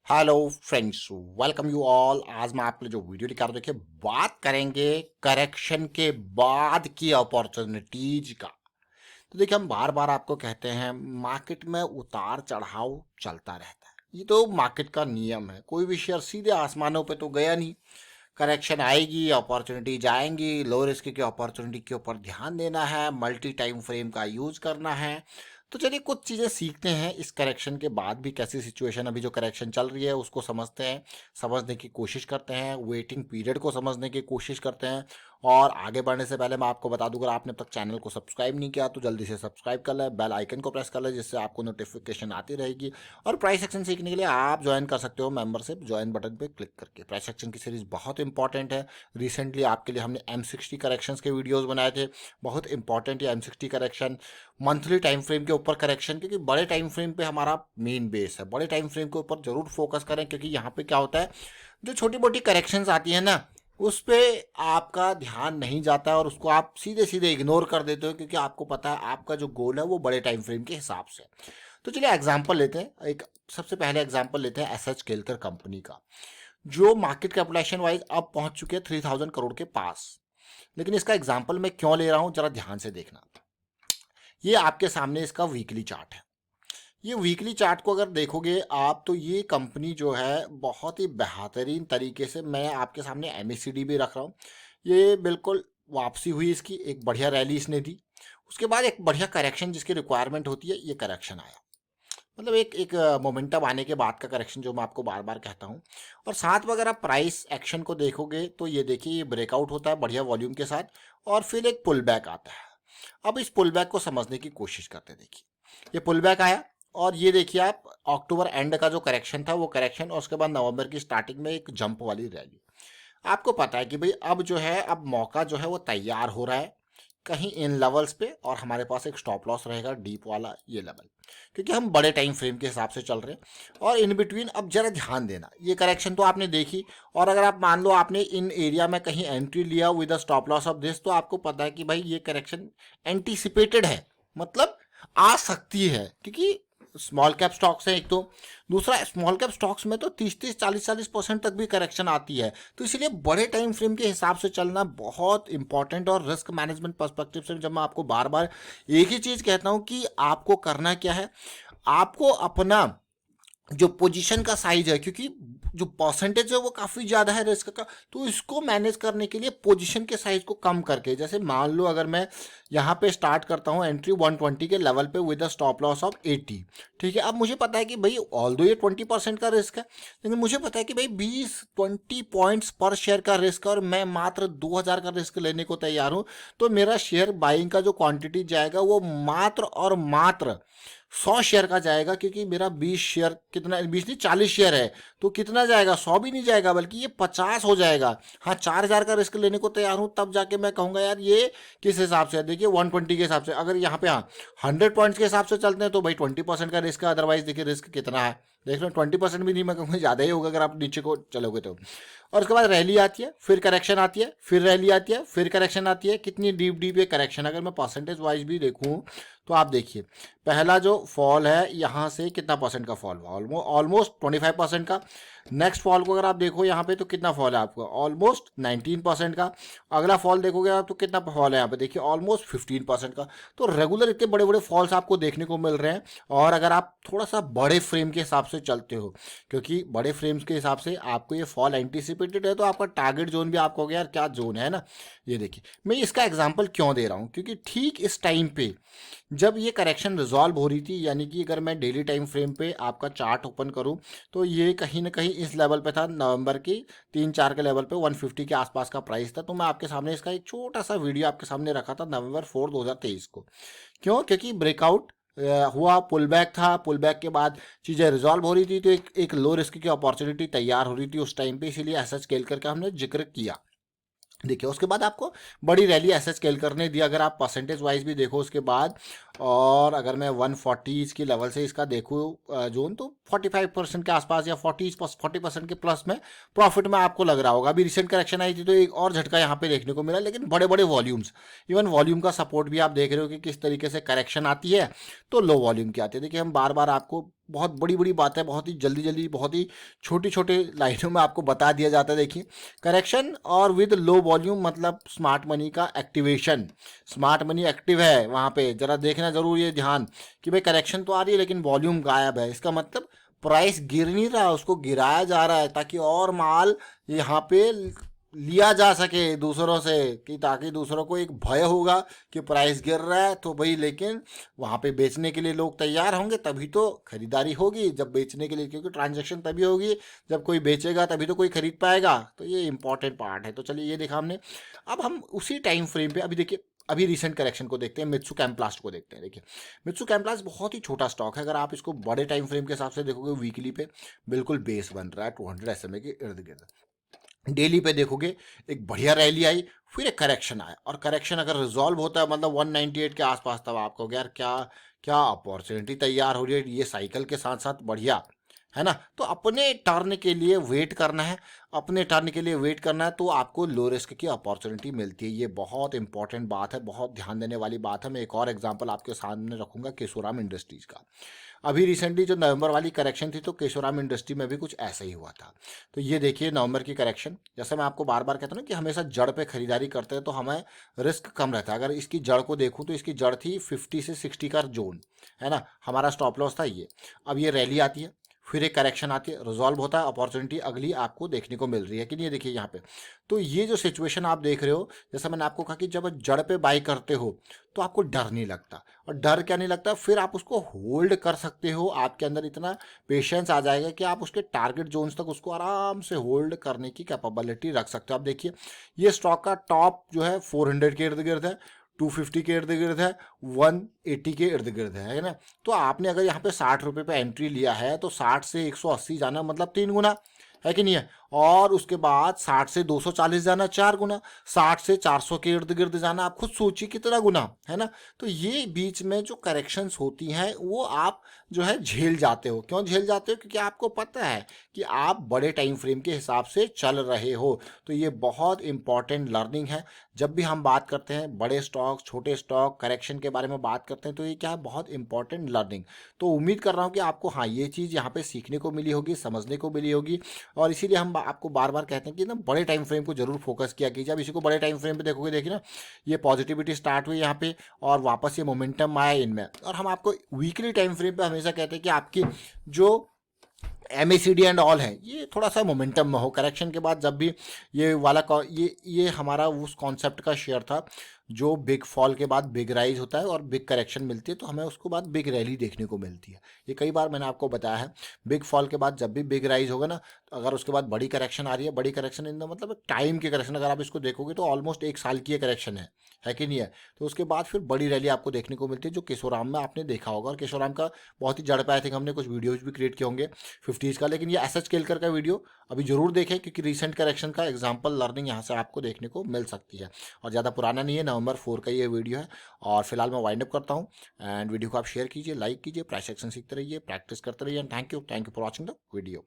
Hello friends, welcome you all. आज मैं आपके लिए जो वीडियो लेकर देखिए बात करेंगे करेक्शन के बाद की अपॉर्चुनिटीज का। तो देखिए हम बार बार आपको कहते हैं मार्केट में उतार चढ़ाव चलता रहता है, ये तो मार्केट का नियम है। कोई भी शेयर सीधे आसमानों पे तो गया नहीं। करेक्शन आएगी, अपॉर्चुनिटी जाएंगी। लो रिस्क की अपॉर्चुनिटी के ऊपर ध्यान देना है, मल्टी टाइम फ्रेम का यूज करना है। तो चलिए कुछ चीज़ें सीखते हैं इस करेक्शन के बाद भी। कैसी सिचुएशन, अभी जो करेक्शन चल रही है उसको समझते हैं, समझने की कोशिश करते हैं, वेटिंग पीरियड को समझने की कोशिश करते हैं। और आगे बढ़ने से पहले मैं आपको बता दूं, अगर आपने अब तक चैनल को सब्सक्राइब नहीं किया तो जल्दी से सब्सक्राइब कर लें, बेल आइकन को प्रेस कर लें, जिससे आपको नोटिफिकेशन आती रहेगी। और प्राइस एक्शन सीखने के लिए आप ज्वाइन कर सकते हो मेंबरशिप ज्वाइन बटन पे क्लिक करके। प्राइस एक्शन की सीरीज बहुत इंपॉर्टेंट है। रिसेंटली आपके लिए हमने M60 करेक्शंस के वीडियोस बनाए थे। बहुत इंपॉर्टेंट है M60 correction, monthly time frame के ऊपर करेक्शन, क्योंकि बड़े टाइम फ्रेम पे हमारा मेन बेस है। बड़े टाइम फ्रेम के ऊपर जरूर फोकस करें, क्योंकि यहाँ पे क्या होता है, जो छोटी मोटी करेक्शंस आती है ना, उस पे आपका ध्यान नहीं जाता है और उसको आप सीधे सीधे इग्नोर कर देते हो, क्योंकि आपको पता है आपका जो गोल है वो बड़े टाइम फ्रेम के हिसाब से। तो चलिए एग्जांपल लेते हैं। एक सबसे पहले एग्जांपल लेते हैं एसएच केलकर कंपनी का, जो मार्केट कैपिटलाइजेशन वाइज अब पहुंच चुके हैं 3000 करोड़ के पास। लेकिन इसका एग्जांपल मैं क्यों ले रहा हूं, जरा ध्यान से देखना। ये आपके सामने इसका वीकली चार्ट है। ये वीकली चार्ट को अगर देखोगे आप, तो ये कंपनी जो है बहुत ही बेहतरीन तरीके से, मैं आपके सामने एमएसीडी भी रख रहा हूँ, ये बिल्कुल वापसी हुई इसकी, एक बढ़िया रैली इसने दी। उसके बाद एक बढ़िया करेक्शन जिसकी रिक्वायरमेंट होती है, ये करेक्शन आया। मतलब एक एक मोमेंटम आने के बाद का करेक्शन, जो मैं आपको बार बार कहता हूँ। और साथ में अगर आप प्राइस एक्शन को देखोगे तो ये देखिए, ये ब्रेकआउट होता है बढ़िया वॉल्यूम के साथ, और फिर एक पुल बैक आता है। अब इस पुल बैक को समझने की कोशिश करते हैं। देखिए ये पुल बैक आया, और ये देखिए आप अक्टूबर एंड का जो करेक्शन था वो करेक्शन, और उसके बाद नवंबर की स्टार्टिंग में एक जंप वाली रैली। आपको पता है कि भाई अब जो है, अब मौका जो है वो तैयार हो रहा है कहीं इन लेवल्स पे, और हमारे पास एक स्टॉप लॉस रहेगा डीप वाला, ये लेवल, क्योंकि हम बड़े टाइम फ्रेम के हिसाब से चल रहे हैं। और इन बिटवीन अब जरा ध्यान देना, ये करेक्शन तो आपने देखी, और अगर आप मान लो आपने इन एरिया में कहीं एंट्री लिया with a stop loss of this, तो आपको पता है कि भाई ये करेक्शन एंटीसिपेटेड है, मतलब आ सकती है, क्योंकि स्मॉल कैप स्टॉक्स है एक तो। दूसरा, स्मॉल कैप स्टॉक्स में तो 30-30, 40-40% तक भी करेक्शन आती है। तो इसलिए बड़े टाइम फ्रेम के हिसाब से चलना बहुत इंपॉर्टेंट। और रिस्क मैनेजमेंट पर्सपेक्टिव से जब मैं आपको बार बार एक ही चीज कहता हूं कि आपको करना क्या है, आपको अपना जो पोजीशन का साइज है, क्योंकि जो परसेंटेज है वो काफ़ी ज़्यादा है रिस्क का, तो इसको मैनेज करने के लिए पोजीशन के साइज को कम करके, जैसे मान लो अगर मैं यहाँ पे स्टार्ट करता हूँ एंट्री 120 के लेवल पे with a stop loss of 80, ठीक है। अब मुझे पता है कि भाई ऑल दो ये 20% का रिस्क है, लेकिन मुझे पता है कि भाई 20-20 पॉइंट्स पर शेयर का रिस्क है, और मैं मात्र 2000 का रिस्क लेने को तैयार हूँ। तो मेरा शेयर बाइंग का जो क्वांटिटी जाएगा वो मात्र और मात्र 100 शेयर का जाएगा, क्योंकि मेरा 20 शेयर, कितना, 20 नहीं 40 शेयर है, तो कितना जाएगा, 100 भी नहीं जाएगा, बल्कि ये 50 हो जाएगा। हाँ, 4000 का रिस्क लेने को तैयार हूँ, तब जाके मैं कहूँगा यार ये किस हिसाब से है। देखिए 120 के हिसाब से, अगर यहाँ पे हाँ 100 पॉइंट्स के हिसाब से चलते हैं तो भाई 20% का रिस्क है। अदरवाइज देखिए रिस्क कितना है, देख लो 20% भी नहीं, मैं कहूँगा ज़्यादा ही होगा अगर आप नीचे को चलोगे तो। और उसके बाद रैली आती है, फिर करेक्शन आती है, फिर रैली आती है, फिर करेक्शन आती है। कितनी डीप डीप ये करेक्शन, अगर मैं परसेंटेज वाइज भी देखूँ तो आप देखिए, पहला जो फॉल है यहाँ से कितना परसेंट का फॉल हुआ, ऑलमोस्ट 25% का। नेक्स्ट फॉल को अगर आप देखो यहाँ पे, तो कितना फॉल है आपको, ऑलमोस्ट 19% का। अगला फॉल देखोगे आप तो कितना फॉल है यहाँ पे, देखिए ऑलमोस्ट 15% का। तो रेगुलर इतने बड़े बड़े फॉल्स आपको देखने को मिल रहे हैं। और अगर आप थोड़ा सा बड़े फ्रेम के हिसाब से चलते हो, क्योंकि बड़े फ्रेम्स के हिसाब से आपको ये फॉल एंटीसिपेटेड है, तो आपका टारगेट जोन भी आपको हो गया यार क्या जोन है ना। ये देखिए मैं इसका एग्जाम्पल क्यों दे रहा हूँ, क्योंकि ठीक इस टाइम पे जब ये करेक्शन रिजॉल्व हो रही थी, यानी कि अगर मैं डेली टाइम फ्रेम पे आपका चार्ट ओपन करूं, तो ये कहीं ना कहीं इस लेवल पे था, नवंबर की 3-4 के लेवल पे 150 के आसपास का प्राइस था। तो मैं आपके सामने इसका एक छोटा सा वीडियो आपके सामने रखा था नवंबर 4 2023 को। क्यों, क्योंकि ब्रेकआउट हुआ, पुल बैक था, पुल बैक के बाद चीज़ें रिजॉल्व हो रही थी, तो एक लो रिस्क की अपॉर्चुनिटी तैयार हो रही थी उस टाइम पे, इसीलिए एसएच स्केल करके हमने जिक्र किया। देखिए उसके बाद आपको बड़ी रैली ऐसे स्केल करने दी, अगर आप परसेंटेज वाइज भी देखो उसके बाद। और अगर मैं 140 की लेवल से इसका देखूँ जोन, तो 45% के आसपास या 40% के प्लस में प्रॉफिट में आपको लग रहा होगा। अभी रिसेंट करेक्शन आई थी तो एक और झटका यहाँ पे देखने को मिला, लेकिन बड़े बड़े वॉल्यूम्स, इवन वॉल्यूम का सपोर्ट भी आप देख रहे हो कि किस तरीके से करेक्शन आती है तो लो वॉल्यूम की आती है। देखिए हम बार बार आपको बहुत बड़ी बड़ी बात है, बहुत ही जल्दी जल्दी, बहुत ही छोटी छोटी लाइनों में आपको बता दिया जाता है। देखिए, करेक्शन और विद लो वॉल्यूम मतलब स्मार्ट मनी का एक्टिवेशन। स्मार्ट मनी एक्टिव है वहाँ पे, जरा देखना जरूर ये ध्यान कि भाई करेक्शन तो आ रही है लेकिन वॉल्यूम गायब है। इसका मतलब प्राइस गिर नहीं रहा, उसको गिराया जा रहा है ताकि और माल यहाँ पे लिया जा सके दूसरों से, कि ताकि दूसरों को एक भय होगा कि प्राइस गिर रहा है तो भाई, लेकिन वहाँ पे बेचने के लिए लोग तैयार होंगे तभी तो खरीदारी होगी। जब बेचने के लिए, क्योंकि ट्रांजैक्शन तभी होगी जब कोई बेचेगा, तभी तो कोई खरीद पाएगा। तो ये इंपॉर्टेंट पार्ट है। तो चलिए ये देखा हमने। अब हम उसी टाइम फ्रेम पे अभी देखिए, अभी रिसेंट करेक्शन को देखते हैं, मित्सु कैम्प्लास्ट को देखते हैं। देखिए, मित्सु कैम्प्लास्ट बहुत ही छोटा स्टॉक है। अगर आप इसको बड़े टाइम फ्रेम के हिसाब से देखोगे, वीकली पे बिल्कुल बेस बन रहा है 200 SMA के इर्द गिर्द। डेली पे देखोगे एक बढ़िया रैली आई, फिर एक करेक्शन आया, और करेक्शन अगर रिजॉल्व होता है मतलब 198 के आसपास, तब आपको हो गया यार क्या क्या अपॉर्चुनिटी तैयार हो रही है। ये साइकिल के साथ साथ बढ़िया है ना। तो अपने टर्न के लिए वेट करना है, अपने टर्न के लिए वेट करना है, तो आपको लो रिस्क की अपॉर्चुनिटी मिलती है। ये बहुत इंपॉर्टेंट बात है, बहुत ध्यान देने वाली बात है। मैं एक और एग्जांपल आपके सामने रखूंगा केशोराम इंडस्ट्रीज का। अभी रिसेंटली जो नवंबर वाली करेक्शन थी, तो केशोराम इंडस्ट्री में भी कुछ ऐसा ही हुआ था। तो ये देखिए नवंबर की करेक्शन, जैसे मैं आपको बार बार कहता हूँ ना कि हमेशा जड़ पे खरीदारी करते हैं तो हमें रिस्क कम रहता है। अगर इसकी जड़ को देखूँ तो इसकी जड़ थी 50 से 60 का जोन, है ना। हमारा स्टॉप लॉस था ये। अब ये रैली आती है, फिर एक करेक्शन आती है, रिजॉल्व होता है, अपॉर्चुनिटी अगली आपको देखने को मिल रही है कि नहीं। देखिए यहाँ पे, तो ये जो सिचुएशन आप देख रहे हो, जैसा मैंने आपको कहा कि जब जड़ पे बाई करते हो तो आपको डर नहीं लगता। और डर क्या नहीं लगता, फिर आप उसको होल्ड कर सकते हो। आपके अंदर इतना पेशेंस आ जाएगा कि आप उसके टारगेट जोन्स तक उसको आराम से होल्ड करने की कैपेबिलिटी रख सकते हो। आप देखिए, ये स्टॉक का टॉप जो है 400 के इर्द गिर्द है, 250 के इर्द गिर्द है, 180 के इर्द गिर्द है ना। तो आपने अगर यहाँ पे 60 रुपये पे एंट्री लिया है, तो 60 से 180 जाना मतलब 3 गुना, है कि नहीं है। और उसके बाद 60 से 240 जाना 4 गुना, 60 से 400 के इर्द गिर्द जाना, आप खुद सोचिए कितना गुना, है ना। तो ये बीच में जो करेक्शंस होती हैं वो आप जो है झेल जाते हो। क्यों झेल जाते हो? क्योंकि आपको पता है कि आप बड़े टाइम फ्रेम के हिसाब से चल रहे हो। तो ये बहुत इंपॉर्टेंट लर्निंग है। जब भी हम बात करते हैं बड़े स्टॉक, छोटे स्टॉक, करेक्शन के बारे में बात करते हैं, तो ये क्या है, बहुत इंपॉर्टेंट लर्निंग। तो उम्मीद कर रहा हूँ कि आपको हाँ ये चीज़ यहाँ पे सीखने को मिली होगी, समझने को मिली होगी। और इसीलिए हम आपको बार बार कहते हैं कि ना बड़े टाइम फ्रेम को जरूर फोकस किया कीजिए। अब इसी को बड़े टाइम फ्रेम पे देखोगे, देखिए ना, ये पॉजिटिविटी स्टार्ट हुई यहाँ पे और वापस ये मोमेंटम आया इनमें। और हम आपको वीकली टाइम फ्रेम पे हमेशा कहते हैं कि आपकी जो MACD एंड ऑल है, ये थोड़ा सा मोमेंटम में हो। करेक्शन के बाद जब भी ये वाला ये हमारा उस कॉन्सेप्ट का शेयर था, जो बिग फॉल के बाद बिग राइज होता है और बिग करेक्शन मिलती है, तो हमें उसके बाद बिग रैली देखने को मिलती है। ये कई बार मैंने आपको बताया है। बिग फॉल के बाद जब भी बिग राइज होगा ना, तो अगर उसके बाद बड़ी करेक्शन आ रही है, बड़ी करेक्शन इन द मतलब टाइम की करेक्शन, अगर आप इसको देखोगे तो ऑलमोस्ट 1 साल की ये करेक्शन है कि नहीं है। तो उसके बाद फिर बड़ी रैली आपको देखने को मिलती है, जो केशोराम में आपने देखा होगा। और केशोराम का बहुत ही जड़ पे आई थिंक हमने कुछ वीडियोज भी क्रिएट किए होंगे 50s का। लेकिन ये एसएच केलकर का वीडियो अभी जरूर देखें, क्योंकि रिसेंट करेक्शन का एग्जाम्पल लर्निंग यहाँ से आपको देखने को मिल सकती है। और ज़्यादा पुराना नहीं है, नवंबर 4 का ये वीडियो है। और फिलहाल मैं वाइंड अप करता हूँ। एंड वीडियो को आप शेयर कीजिए, लाइक कीजिए, प्राइस एक्शन सीखते रहिए, प्रैक्टिस करते रहिए। And thank you for watching the video.